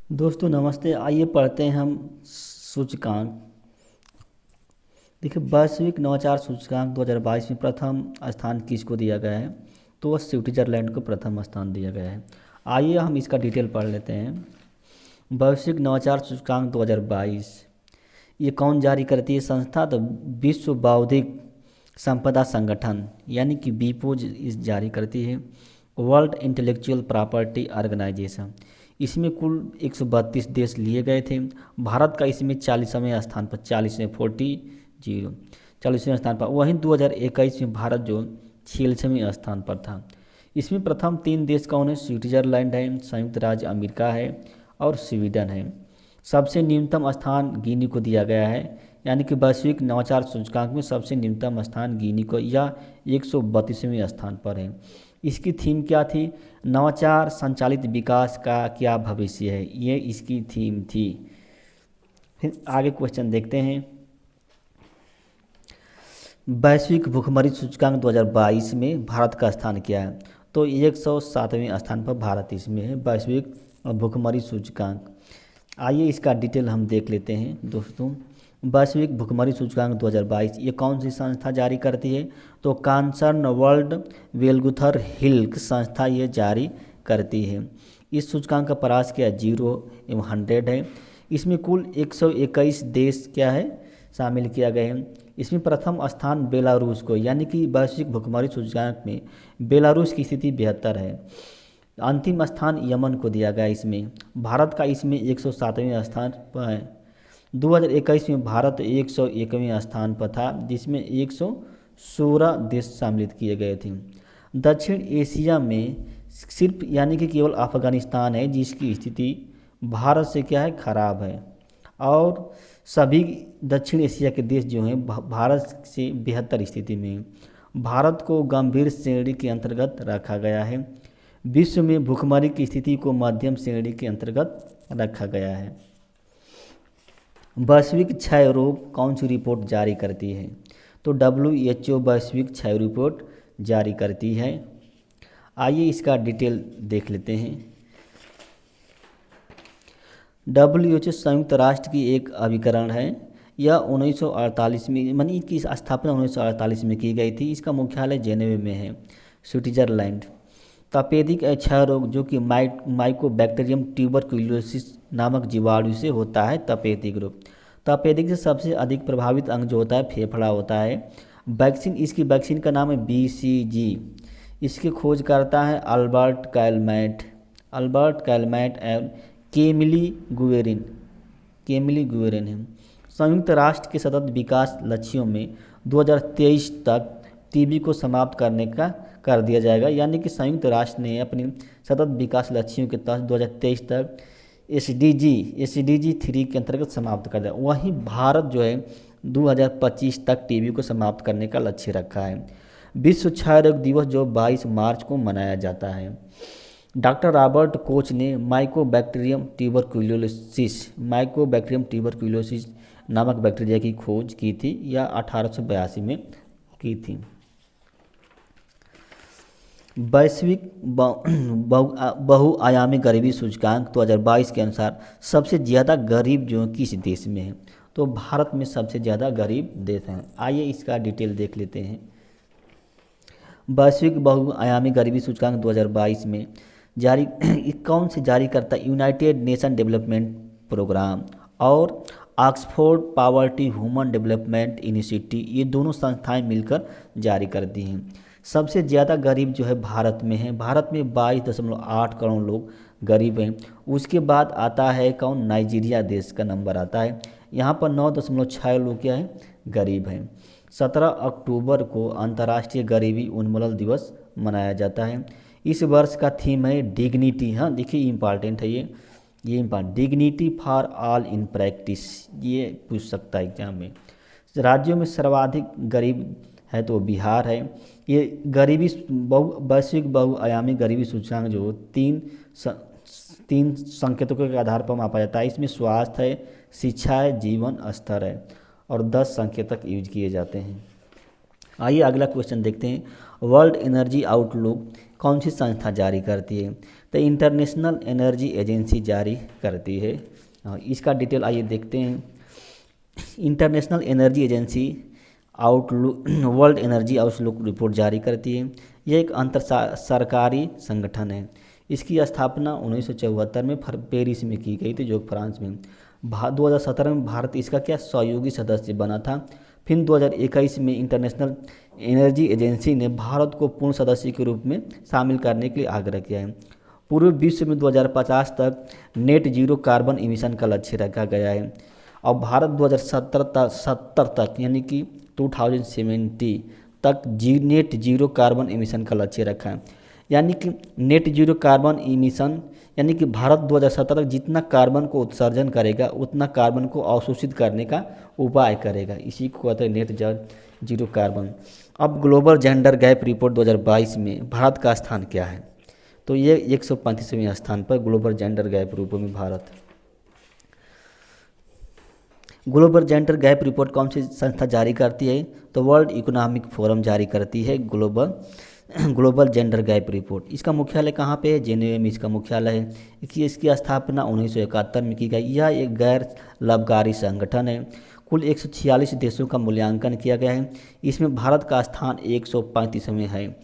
दोस्तों नमस्ते। आइए पढ़ते हैं हम सूचकांक। देखिए, वैश्विक नवाचार सूचकांक 2022 में प्रथम स्थान किसको दिया गया है? तो वह स्विट्जरलैंड को प्रथम स्थान दिया गया है। आइए हम इसका डिटेल पढ़ लेते हैं। वैश्विक नवाचार सूचकांक 2022 ये कौन जारी करती है संस्था? तो विश्व बौद्धिक संपदा संगठन यानी कि वीपो इस जारी करती है। वर्ल्ड इंटेलेक्चुअल प्रॉपर्टी ऑर्गेनाइजेशन, इसमें कुल 132 देश लिए गए थे। भारत का इसमें 40वें स्थान पर 40वें स्थान पर। वहीं 2021 में भारत जो 46वें स्थान पर था। इसमें प्रथम 3 देश कौन है? स्विट्जरलैंड है, संयुक्त राज्य अमेरिका है और स्वीडन है। सबसे न्यूनतम स्थान गिनी को दिया गया है, यानी कि वैश्विक नवाचार सूचकांक में सबसे न्यूनतम स्थान गिनी को या 132वें स्थान पर है। इसकी थीम क्या थी? नवाचार संचालित विकास का क्या भविष्य है, ये इसकी थीम थी। फिर आगे क्वेश्चन देखते हैं। वैश्विक भुखमरी सूचकांक 2022 में भारत का स्थान क्या है? तो 107वें स्थान पर भारत इसमें है, वैश्विक भुखमरी सूचकांक। आइए इसका डिटेल हम देख लेते हैं दोस्तों। वैश्विक भुखमरी सूचकांक 2022 ये कौन सी संस्था जारी करती है? तो कंसर्न वर्ल्ड वेलगुथर हिल्क संस्था ये जारी करती है। इस सूचकांक का परास क्या 0 एवं 100 है। इसमें कुल 121 देश क्या है शामिल किया गए हैं। इसमें प्रथम स्थान बेलारूस को, यानी कि वैश्विक भुखमरी सूचकांक में बेलारूस की स्थिति बेहतर है। अंतिम स्थान यमन को दिया गया। इसमें भारत का इसमें 107वें स्थान पर है। 2021 में भारत 101वें स्थान पर था, जिसमें 116 देश सम्मिलित किए गए थे। दक्षिण एशिया में सिर्फ यानी कि केवल अफगानिस्तान है जिसकी स्थिति भारत से क्या है खराब है, और सभी दक्षिण एशिया के देश जो हैं भारत से बेहतर स्थिति में हैं। भारत को गंभीर श्रेणी के अंतर्गत रखा गया है। विश्व में भुखमरी की स्थिति को मध्यम श्रेणी के अंतर्गत रखा गया है। वैश्विक क्षय रोग कौन सी रिपोर्ट जारी करती है? तो WHO वैश्विक क्षय रिपोर्ट जारी करती है। आइए इसका डिटेल देख लेते हैं। WHO संयुक्त राष्ट्र की एक अभिकरण है। यह 1948 में मानी इसकी स्थापना 1948 में की गई थी। इसका मुख्यालय जेनेवा में है, स्विट्जरलैंड। तपेदिक क्षय रोग जो कि माइकोबैक्टीरियम ट्यूबरकुलोसिस नामक जीवाणु से होता है। तपेदिक रोग, तपेदिक से सबसे अधिक प्रभावित अंग जो होता है फेफड़ा होता है। वैक्सीन, इसकी वैक्सीन का नाम है BCG। इसकी खोज करता है अल्बर्ट कैलमैट एवं केमिली गुएरिन है। संयुक्त राष्ट्र के सतत विकास लक्ष्यों में 2023 तक टीबी को समाप्त करने का कर दिया जाएगा, यानी कि संयुक्त राष्ट्र ने अपनी सतत विकास लक्ष्यों के तहत 2023 तक SDG 3 के अंतर्गत समाप्त कर दिया। वहीं भारत जो है 2025 तक टीबी को समाप्त करने का लक्ष्य रखा है। विश्व क्षय रोग दिवस जो 22 मार्च को मनाया जाता है। डॉक्टर रॉबर्ट कोच ने माइकोबैक्टीरियम ट्यूबरकुलोसिस नामक बैक्टीरिया की खोज की थी, या 1882 में की थी। वैश्विक बहुआयामी गरीबी सूचकांक 2022 के अनुसार सबसे ज़्यादा गरीब जो किस देश में है? तो भारत में सबसे ज़्यादा गरीब देश हैं। आइए इसका डिटेल देख लेते हैं। वैश्विक बहुआयामी गरीबी सूचकांक 2022 में जारी कौन से जारी करता है? यूनाइटेड नेशन डेवलपमेंट प्रोग्राम और Oxford poverty human development initiative, ये दोनों संस्थाएं मिलकर जारी करती हैं। सबसे ज़्यादा गरीब जो है भारत में है। भारत में 22.8 करोड़ लोग गरीब हैं। उसके बाद आता है कौन? नाइजीरिया देश का नंबर आता है। यहाँ पर 9.6 लोग क्या है गरीब हैं। 17 अक्टूबर को अंतर्राष्ट्रीय गरीबी उन्मूलन दिवस मनाया जाता है। इस वर्ष का थीम है डिग्निटी। हाँ देखिए इम्पॉर्टेंट है ये important, dignity for all in practice, ये पूछ सकता है एग्जाम में। राज्यों में सर्वाधिक गरीब है तो बिहार है। ये गरीबी वैश्विक बहुआयामी गरीबी सूचकांक जो तीन संकेतकों के आधार पर मापा जाता है। इसमें स्वास्थ्य है, शिक्षा है, जीवन स्तर है, और 10 संकेतक यूज किए जाते हैं। आइए अगला क्वेश्चन देखते हैं। वर्ल्ड एनर्जी आउटलुक कौन सी संस्था जारी करती है? तो इंटरनेशनल एनर्जी एजेंसी जारी करती है। इसका डिटेल आइए देखते हैं। International energy agency outlook world energy outlook report जारी करती है। यह एक अंतर सरकारी संगठन है। इसकी स्थापना 1974 में पेरिस में की गई थी, जो फ्रांस में। 2017 में भारत इसका क्या सहयोगी सदस्य बना था। फिर 2021 में इंटरनेशनल एनर्जी एजेंसी ने भारत को पूर्ण सदस्य के रूप में शामिल करने के लिए आग्रह किया है। पूरे विश्व में 2050 तक नेट जीरो कार्बन इमिशन का लक्ष्य रखा गया है और भारत 2070 तक यानी कि 2070 तक नेट जीरो कार्बन इमिशन का लक्ष्य रखा है। यानी कि नेट जीरो कार्बन इमिशन यानी कि भारत 2070 तक जितना कार्बन को उत्सर्जन करेगा उतना कार्बन को अवशोषित करने का उपाय करेगा। इसी को कहते हैं नेट जीरो कार्बन। अब ग्लोबल जेंडर गैप रिपोर्ट 2022 में भारत का स्थान क्या है? तो ये 135वें स्थान पर ग्लोबल जेंडर गैप रिपोर्ट में Bharat. Global gender gap report कौन सी संस्था जारी करती है? तो वर्ल्ड इकोनॉमिक फोरम जारी करती है ग्लोबल जेंडर गैप रिपोर्ट। इसका मुख्यालय कहाँ पे है? जेनेवा में इसका मुख्यालय है। इसकी स्थापना 1971 में की गई। यह एक गैर लाभकारी संगठन है। कुल 146 देशों का मूल्यांकन किया गया है। इसमें भारत का स्थान 135वें है।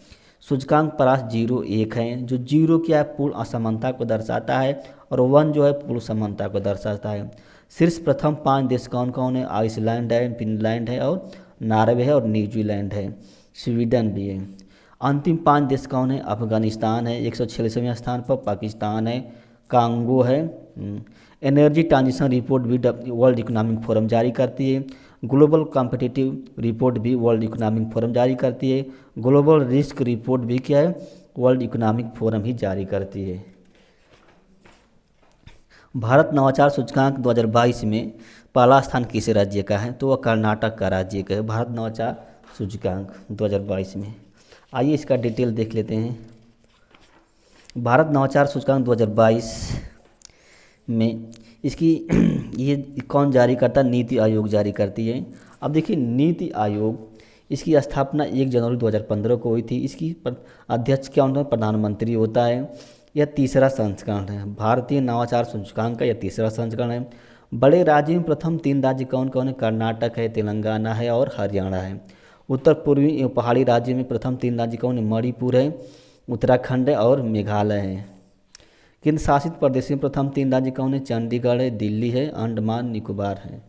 सूचकांक परास 0.1 है, जो 0 क्या है पूर्ण असमानता को दर्शाता है और 1 जो है पूर्ण समानता को दर्शाता है। शीर्ष प्रथम 5 देश कौन कौन है? आइसलैंड है, फिनलैंड है और नॉर्वे है और न्यूजीलैंड है, स्वीडन भी है। अंतिम 5 देश कौन है? अफगानिस्तान है 146वें स्थान पर, पाकिस्तान है, कांगो है। एनर्जी ट्रांजिशन रिपोर्ट भी वर्ल्ड इकोनॉमिक फोरम जारी करती है। ग्लोबल कॉम्पिटिटिव रिपोर्ट भी वर्ल्ड इकोनॉमिक फोरम जारी करती है। ग्लोबल रिस्क रिपोर्ट भी क्या है? वर्ल्ड इकोनॉमिक फोरम ही जारी करती है। भारत नवाचार सूचकांक 2022 में पहला स्थान किस राज्य का है? तो वह कर्नाटक का राज्य का है। भारत नवाचार सूचकांक 2022 में। आइए इसका डिटेल देख लेते हैं। भारत नवाचार सूचकांक 2022 में इसकी ये कौन जारी करता है? नीति आयोग जारी करती है। अब देखिए नीति आयोग इसकी स्थापना 1 जनवरी 2015 को हुई थी। इसकी अध्यक्ष क्या होता है? प्रधानमंत्री होता है। यह तीसरा संस्करण है। भारतीय नवाचार सूचकांक का यह तीसरा संस्करण है। बड़े राज्यों में प्रथम 3 राज्य कौन कौन है? कर्नाटक है, तेलंगाना है और हरियाणा है। उत्तर पूर्वी एवं पहाड़ी राज्यों में प्रथम 3 राज्य कौन है? मणिपुर है, उत्तराखंड है और मेघालय है। केंद्र शासित प्रदेशों में प्रथम 3 राज्य कौन है? चंडीगढ़ है, दिल्ली है, अंडमान निकोबार है।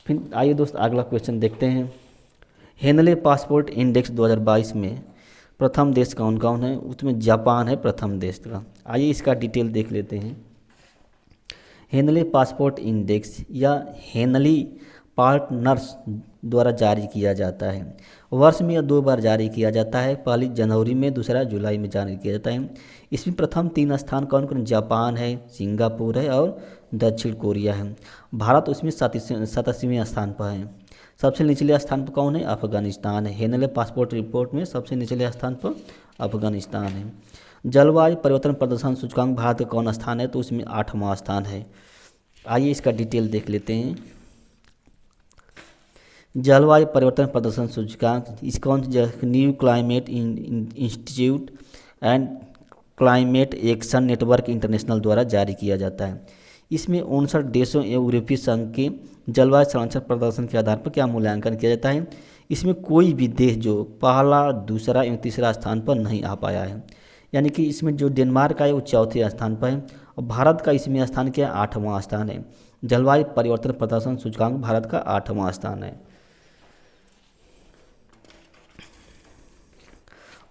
फिर आइए दोस्त अगला क्वेश्चन देखते हैं। हेनले पासपोर्ट इंडेक्स 2022 में प्रथम देश कौन कौन है? उसमें जापान है प्रथम देश का। आइए इसका डिटेल देख लेते हैं। हेनले पासपोर्ट इंडेक्स या हेनली पार्टनर्स द्वारा जारी किया जाता है। वर्ष में यह 2 बार जारी किया जाता है, पहली जनवरी में, दूसरा जुलाई में जारी किया जाता है। इसमें प्रथम 3 स्थान कौन कौन? जापान है, सिंगापुर है और दक्षिण कोरिया है। भारत उसमें 87वें स्थान पर है। सबसे निचले स्थान पर कौन है? अफगानिस्तान है। हेनले पासपोर्ट रिपोर्ट में सबसे निचले स्थान पर अफगानिस्तान है। जलवायु परिवर्तन प्रदर्शन सूचकांक भारत का कौन स्थान है? तो उसमें 8वां स्थान है। आइए इसका डिटेल देख लेते हैं। जलवायु परिवर्तन प्रदर्शन सूचकांक इसका new climate institute and climate action network international द्वारा जारी किया जाता है। इसमें 59 देशों एवं यूरोपीय संघ के जलवायु संरक्षण प्रदर्शन के आधार पर क्या मूल्यांकन किया जाता है? इसमें कोई भी देश जो पहला, दूसरा एवं तीसरा स्थान पर नहीं आ पाया है। यानी कि इसमें जो डेनमार्क है वो चौथे स्थान पर है और भारत का इसमें स्थान क्या है? 8वां स्थान है। जलवायु परिवर्तन प्रदर्शन सूचकांक भारत का 8वां स्थान है।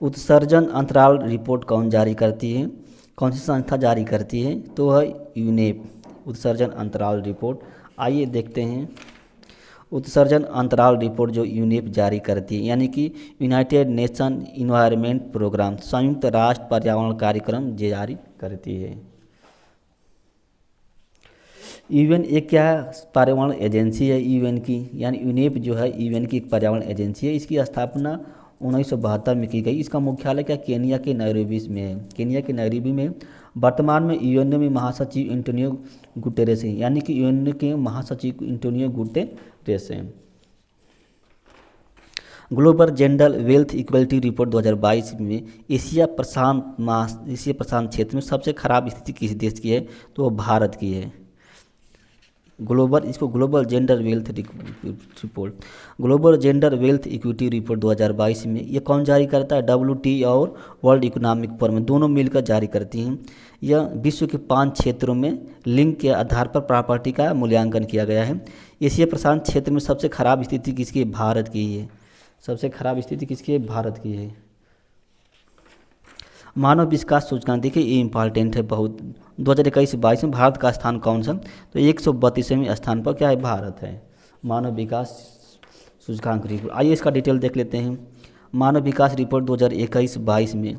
उत्सर्जन अंतराल रिपोर्ट कौन जारी करती है? कौन सी संस्था जारी करती है? तो है यूनेप, उत्सर्जन अंतराल रिपोर्ट। आइए देखते हैं उत्सर्जन अंतराल रिपोर्ट जो यूनेप जारी करती है, यानी कि यूनाइटेड नेशन इन्वायरमेंट प्रोग्राम, संयुक्त राष्ट्र पर्यावरण कार्यक्रम जारी करती है। यूएन एक क्या है? पर्यावरण एजेंसी है यूएन की, यानी यूनेप जो है यूएन की एक पर्यावरण एजेंसी है। इसकी स्थापना 1972 में की गई। इसका मुख्यालय क्या? केनिया के नैरोबी में है। केनिया के नैरोबी में। वर्तमान में यूएन में महासचिव एंटोनियो गुटेरेस हैं, यानी कि यूएन के महासचिव एंटोनियो गुटेरेस हैं। Global gender wealth equality report 2022 में एशिया प्रशांत क्षेत्र में सबसे खराब स्थिति किस देश की है, तो वो भारत की है। Global gender wealth report, global gender wealth equity report 2022 में ये कौन जारी करता है, WTO और वर्ल्ड इकोनॉमिक फोरम दोनों मिलकर जारी करती हैं। यह विश्व के 5 क्षेत्रों में लिंग के आधार पर प्रॉपर्टी का मूल्यांकन किया गया है। एशिया प्रशांत क्षेत्र में सबसे खराब स्थिति किसकी है, भारत की है। सबसे खराब स्थिति किसकी है, भारत की है। मानव विकास सूचकांक, देखिए ये इंपॉर्टेंट है बहुत। 2021-22 में भारत का स्थान कौन सा, तो 132वें स्थान पर क्या है, भारत है। मानव विकास सूचकांक रिपोर्ट, आइए इसका डिटेल देख लेते हैं। मानव विकास रिपोर्ट 2021-22 में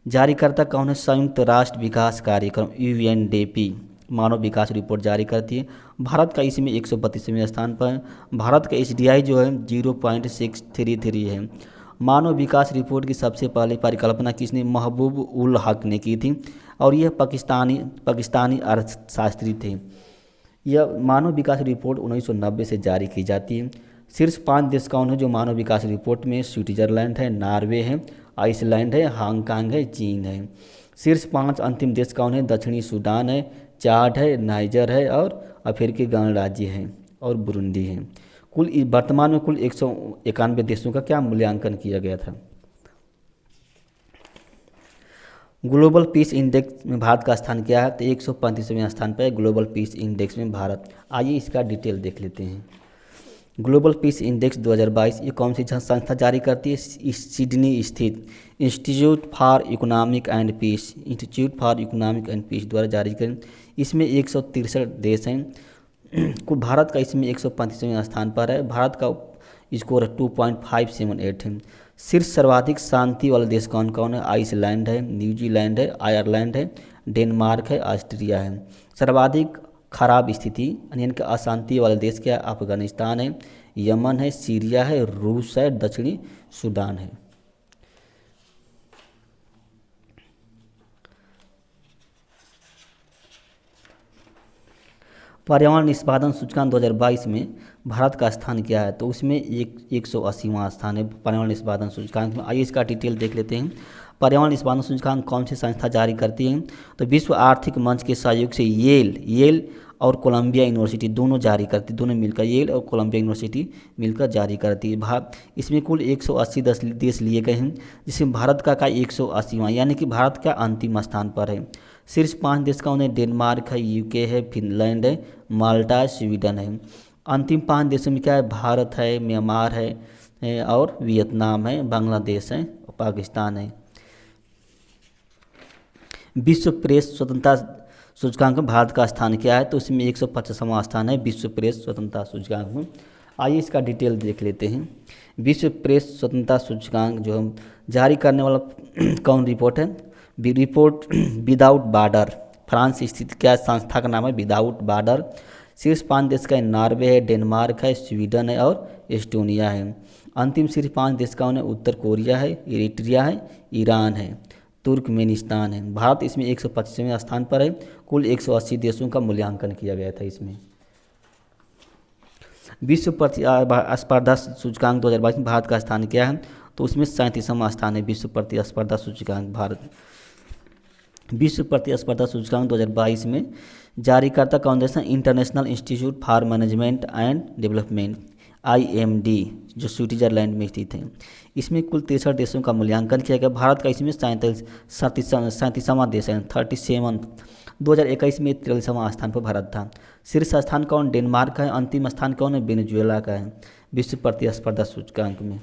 जारीकर्ता कौन है, संयुक्त राष्ट्र विकास कार्यक्रम UNDP मानव विकास रिपोर्ट जारी करती है। भारत का इसमें 132वें स्थान पर है। भारत का HDI जो है 0.633 है। मानव विकास रिपोर्ट की सबसे पहले परिकल्पना किसने, महबूब उल हक ने की थी और यह पाकिस्तानी अर्थशास्त्री थे। यह मानव विकास रिपोर्ट 1990 से जारी की जाती है। शीर्ष 5 देश कौन है जो मानव विकास रिपोर्ट में, स्विट्जरलैंड है, नॉर्वे है, आइसलैंड है, हांगकांग है, चीन है। शीर्ष 5 अंतिम देश कौन है, दक्षिणी सूडान है, चाड है, नाइजर है और अफ्रीकी गणराज्य है और बुरुंडी है। कुल वर्तमान में कुल 191 देशों का क्या मूल्यांकन किया गया था। ग्लोबल पीस इंडेक्स में भारत का स्थान क्या है, तो 135वें स्थान पर है ग्लोबल पीस इंडेक्स में भारत। आइए इसका डिटेल देख लेते हैं। ग्लोबल पीस इंडेक्स 2022 ये कौन सी संस्था जारी करती है, सिडनी स्थित Institute for Economic and Peace द्वारा जारी करें। इसमें 163 देश हैं। कुल भारत का इसमें 135वें स्थान पर है। भारत का स्कोर 2.578 है। शीर्ष सर्वाधिक शांति वाले देश कौन कौन है, आइसलैंड है, न्यूजीलैंड है, आयरलैंड है, डेनमार्क है, ऑस्ट्रिया है। सर्वाधिक खराब स्थिति यानी कि अशांति वाले देश क्या है, अफगानिस्तान है, यमन है, सीरिया है, रूस है, दक्षिणी सूडान है। पर्यावरण निष्पादन सूचकांक 2022 में भारत का स्थान क्या है, तो उसमें 180वां स्थान है पर्यावरण निष्पादन सूचकांक में। आइए इसका डिटेल देख लेते हैं। पर्यावरण निष्पादन सूचकांक कौन सी संस्था जारी करती है, तो विश्व आर्थिक मंच के सहयोग से येल और कोलंबिया यूनिवर्सिटी दोनों जारी करती, दोनों मिलकर येल और कोलंबिया यूनिवर्सिटी मिलकर जारी करती है। इसमें कुल 180 देश लिए गए हैं, जिसमें भारत का 180वां यानी कि भारत का अंतिम स्थान पर है। शीर्ष 5 देश कौन है, डेनमार्क है, UK है, फिनलैंड है, माल्टा है, स्वीडन है। अंतिम 5 देशों में क्या है, भारत है, म्यांमार है और वियतनाम है, बांग्लादेश है और पाकिस्तान है। विश्व प्रेस स्वतंत्रता सूचकांक में भारत का स्थान क्या है, तो उसमें 150वां स्थान है विश्व प्रेस स्वतंत्रता सूचकांक में। आइए इसका डिटेल देख लेते हैं। विश्व प्रेस स्वतंत्रता सूचकांक जो हम जारी करने वाला कौन रिपोर्ट है, रिपोर्ट विदाउट बॉर्डर, फ्रांस स्थित क्या संस्था का नाम है, विदाउट बॉर्डर। शीर्ष 5 देश का नॉर्वे है, डेनमार्क है, स्वीडन है और एस्टोनिया है। अंतिम शीर्ष 5 देश कौन है, उत्तर कोरिया है, इरिट्रिया है, ईरान है, तुर्कमेनिस्तान है। भारत इसमें 125वें स्थान पर है। कुल 180 देशों का मूल्यांकन किया गया था इसमें। विश्व प्रतिस्पर्धा सूचकांक 2022 में भारत का स्थान क्या है, तो उसमें 37वां स्थान है विश्व प्रतिस्पर्धा सूचकांक भारत। विश्व प्रतिस्पर्धा सूचकांक 2022 में जारीकर्ता कौन देश है, international institute for management and development IMD जो स्विट्जरलैंड में स्थित है। इसमें कुल 63 देशों का मूल्यांकन किया गया। भारत का इसमें 37वां देश है, 37। 2021 में 43वां स्थान पर भारत था। शीर्ष स्थान कौन, डेनमार्क है। अंतिम स्थान कौन है, वेनेजुएला का है विश्व प्रतिस्पर्धा सूचकांक में।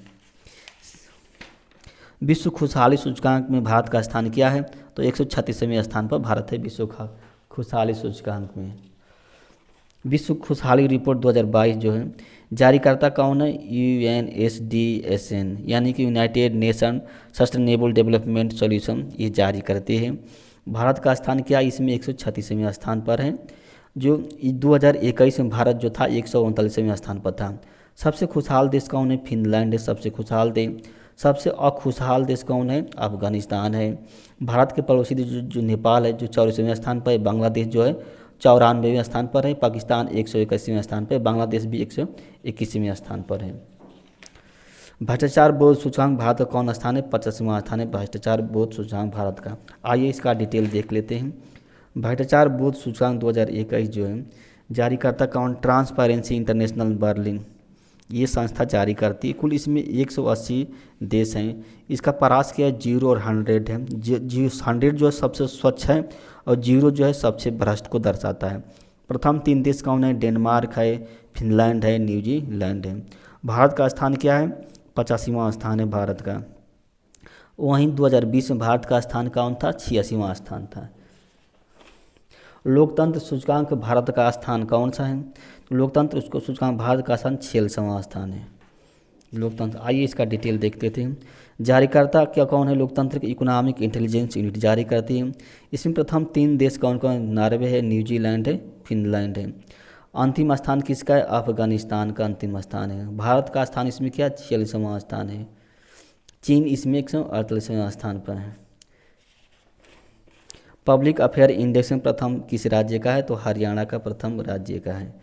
विश्व खुशहाली सूचकांक में भारत का स्थान क्या है, तो 136वें स्थान पर भारत है विश्व खुशहाली सूचकांक में। विश्व खुशहाली रिपोर्ट 2022 जो है जारीकर्ता कौन है, UNSDSN यानी कि United nation sustainable development solution ये जारी करते हैं। भारत का स्थान क्या, इसमें 136वें स्थान पर है। जो 2021 में भारत जो था 139वें स्थान पर था। सबसे खुशहाल देश कौन है, फिनलैंड है सबसे खुशहाल देश। सबसे अखुशहाल देश कौन है, अफगानिस्तान है। भारत के पड़ोसी देश जो नेपाल है जो 44वें स्थान पर है। बांग्लादेश जो है 94वें स्थान पर है। पाकिस्तान 181वें स्थान पर, बांग्लादेश भी 121वें स्थान पर है। भ्रष्टाचार बोध सूचकांक भारत का कौन स्थान है? 50वां स्थान है भ्रष्टाचार बोध सूचकांक भारत का। आइए इसका डिटेल देख लेते हैं। भ्रष्टाचार बोध सूचकांक 2021 जो है जारीकर्ता कौन? ट्रांसपेरेंसी इंटरनेशनल बर्लिन, ये संस्था जारी करती है। कुल इसमें 180 देश हैं। इसका परास क्या है? 0 और 100 है। 100 जो है सबसे स्वच्छ है और 0 जो है सबसे भ्रष्ट को दर्शाता है। प्रथम 3 देश कौन है? डेनमार्क है, फिनलैंड है, न्यूजीलैंड है। भारत का स्थान क्या है? 85वां स्थान है भारत का। वहीं 2020 में भारत का स्थान कौन था? 86वां स्थान था। लोकतंत्र सूचकांक भारत का स्थान कौन सा है? लोकतंत्र उसको सूचकांक भारत का स्थान 46वां स्थान है लोकतंत्र। आइए इसका डिटेल देख लेते हैं। जारीकर्ता क्या कौन है? लोकतंत्र की इकोनॉमिक इंटेलिजेंस यूनिट जारी करती है। इसमें प्रथम 3 देश कौन कौन? नॉर्वे है, न्यूजीलैंड है, फिनलैंड है। अंतिम स्थान किसका है? अफगानिस्तान का अंतिम स्थान है। भारत का स्थान इसमें क्या? 46वां स्थान है। चीन इसमें 148वें स्थान पर है। पब्लिक अफेयर इंडेक्स में प्रथम किस राज्य का है? तो हरियाणा का प्रथम राज्य का है।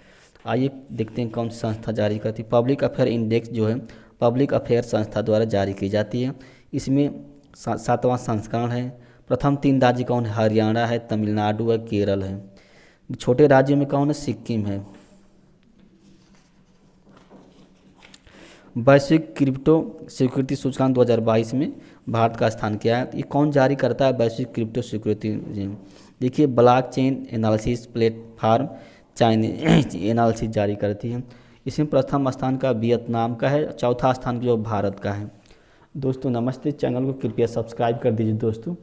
आइए देखते हैं कौन सी संस्था जारी करती है। पब्लिक अफेयर इंडेक्स जो है पब्लिक अफेयर संस्था द्वारा जारी की जाती है। इसमें 7वां संस्करण है। प्रथम 3 राज्य कौन है? हरियाणा है, तमिलनाडु है, केरल है। छोटे राज्यों में कौन है? सिक्किम है। वैश्विक क्रिप्टो सिक्योरिटी सूचकांक 2022 में भारत का स्थान क्या है? ये कौन जारी करता है? वैश्विक क्रिप्टो सिक्योरिटी। देखिए blockchain analysis platform Chinese analysis जारी करती है। इसमें प्रथम स्थान का वियतनाम का है, चौथा स्थान जो भारत का है। दोस्तों नमस्ते, चैनल को कृपया सब्सक्राइब कर दीजिए दोस्तों।